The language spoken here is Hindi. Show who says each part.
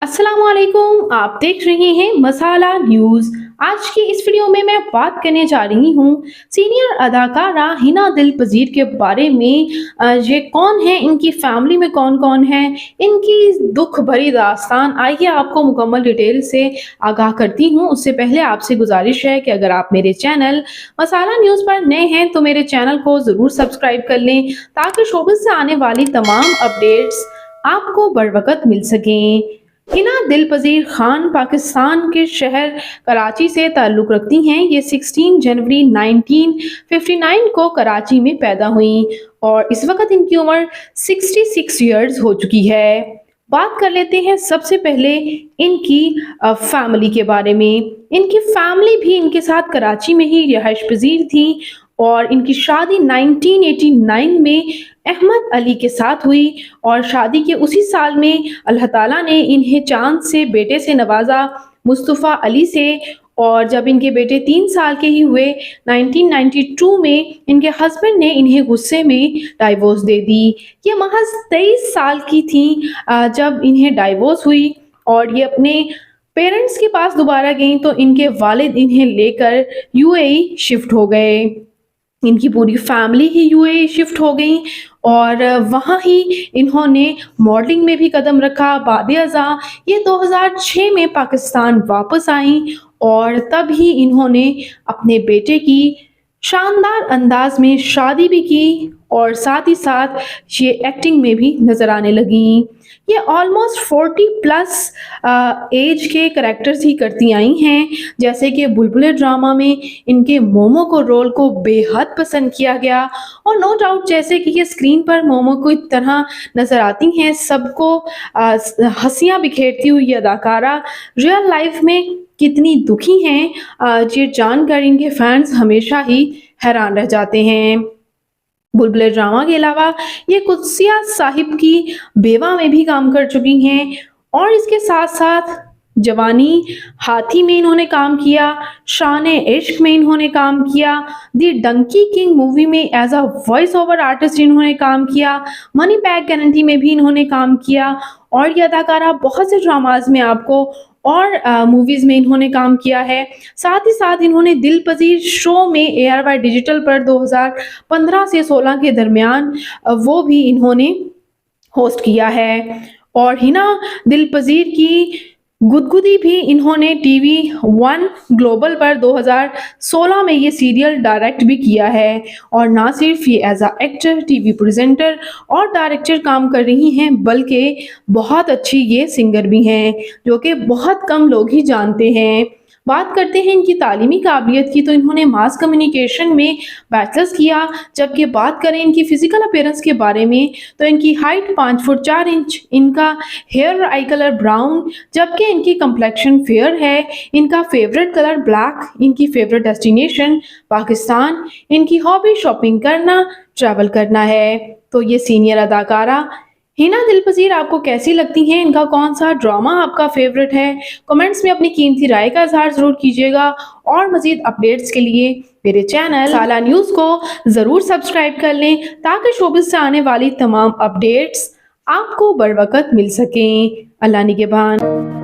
Speaker 1: अस्सलामुअलैकुम, आप देख रहे हैं मसाला न्यूज़। आज की इस वीडियो में मैं बात करने जा रही हूँ सीनियर अदाकारा हिना दिल पजीर के बारे में। ये कौन है, इनकी फैमिली में कौन कौन है, इनकी दुख भरी दास्तान। आइए आपको मुकम्मल डिटेल से आगाह करती हूँ। उससे पहले आपसे गुजारिश है कि अगर आप मेरे चैनल मसाला न्यूज़ पर नए हैं तो मेरे चैनल को ज़रूर सब्सक्राइब कर लें ताकि शोबिज़ से आने वाली तमाम अपडेट्स आपको बर वक्त मिल सकें। हिना दिल पजीर खान पाकिस्तान के शहर कराची से ताल्लुक़ रखती हैं। ये 16 जनवरी 1959 को कराची में पैदा हुई और इस वक्त इनकी उम्र 66 ईयर्स हो चुकी है। बात कर लेते हैं सबसे पहले इनकी फैमिली के बारे में। इनकी फैमिली भी इनके साथ कराची में ही रिहाइश पजीर थी और इनकी शादी 1989 में अहमद अली के साथ हुई और शादी के उसी साल में अल्लाह ताला ने इन्हें चांद से बेटे से नवाजा, मुस्तफ़ा अली से। और जब इनके बेटे 3 साल के ही हुए 1992 में इनके हस्बैंड ने इन्हें गुस्से में डाइवोर्स दे दी। ये महज 23 साल की थी जब इन्हें डाइवोर्स हुई और ये अपने पेरेंट्स के पास दोबारा गईं तो इनके वालिद इन्हें लेकर यूएई शिफ्ट हो गए। इनकी पूरी फैमिली ही यूएई शिफ्ट हो गई और वहाँ ही इन्होंने मॉडलिंग में भी कदम रखा। बाद-ए-अज़ा ये 2006 में पाकिस्तान वापस आई और तब ही इन्होंने अपने बेटे की शानदार अंदाज में शादी भी की और साथ ही साथ ये एक्टिंग में भी नज़र आने लगी। ये ऑलमोस्ट 40 प्लस एज के कैरेक्टर्स ही करती आई हैं, जैसे कि बुलबुल ड्रामा में इनके मोमो को रोल को बेहद पसंद किया गया और नो डाउट जैसे कि ये स्क्रीन पर मोमो को इस तरह नज़र आती हैं, सबको हंसियाँ बिखेरती हुई ये अदाकारा रियल लाइफ में कितनी दुखी हैं ये जानकर इनके फैंस हमेशा ही हैरान रह जाते हैं। बुलबुल ड्रामा के अलावा ये कुदसिया साहिब की बेवा में भी काम कर चुकी हैं और इसके साथ साथ जवानी, हाथी में इन्होंने काम किया, शान-ए इश्क में इन्होंने काम किया, दी डंकी किंग मूवी में as a voice over artist इन्होंने काम किया, मनी बैक गारंटी में भी इन्होंने काम किया और ये अदाकारा बहुत से ड्रामाज में आपको और मूवीज़ में इन्होंने काम किया है। साथ ही साथ इन्होंने दिल पजीर शो में ARY डिजिटल पर 2015 से 16 के दरमियान वो भी इन्होंने होस्ट किया है और हिना दिल पजीर की गुदगुदी भी इन्होंने टीवी 1 ग्लोबल पर 2016 में ये सीरियल डायरेक्ट भी किया है और ना सिर्फ ये as a actor, TV presenter और डायरेक्टर काम कर रही हैं बल्कि बहुत अच्छी ये सिंगर भी हैं, जो कि बहुत कम लोग ही जानते हैं। बात करते हैं इनकी तालीमी काबिलियत की तो इन्होंने मास कम्युनिकेशन में बैचलर्स किया। जबकि बात करें इनकी फ़िज़िकल अपीयरेंस के बारे में तो इनकी हाइट 5 फुट 4 इंच, इनका हेयर आई कलर ब्राउन, जबकि इनकी कम्प्लेक्शन फेयर है, इनका फेवरेट कलर ब्लैक, इनकी फेवरेट डेस्टिनेशन पाकिस्तान, इनकी हॉबी शॉपिंग करना, ट्रैवल करना है। तो ये सीनियर अदाकारा हिना दिल पजीर आपको कैसी लगती हैं? इनका कौन सा ड्रामा आपका फेवरेट है? कमेंट्स में अपनी कीमती राय का इजहार ज़रूर कीजिएगा और मज़ीद अपडेट्स के लिए मेरे चैनल मसाला न्यूज़ को ज़रूर सब्सक्राइब कर लें ताकि शोबिज़ से आने वाली तमाम अपडेट्स आपको बर वक्त मिल सकें। अल्लाह निगहबान।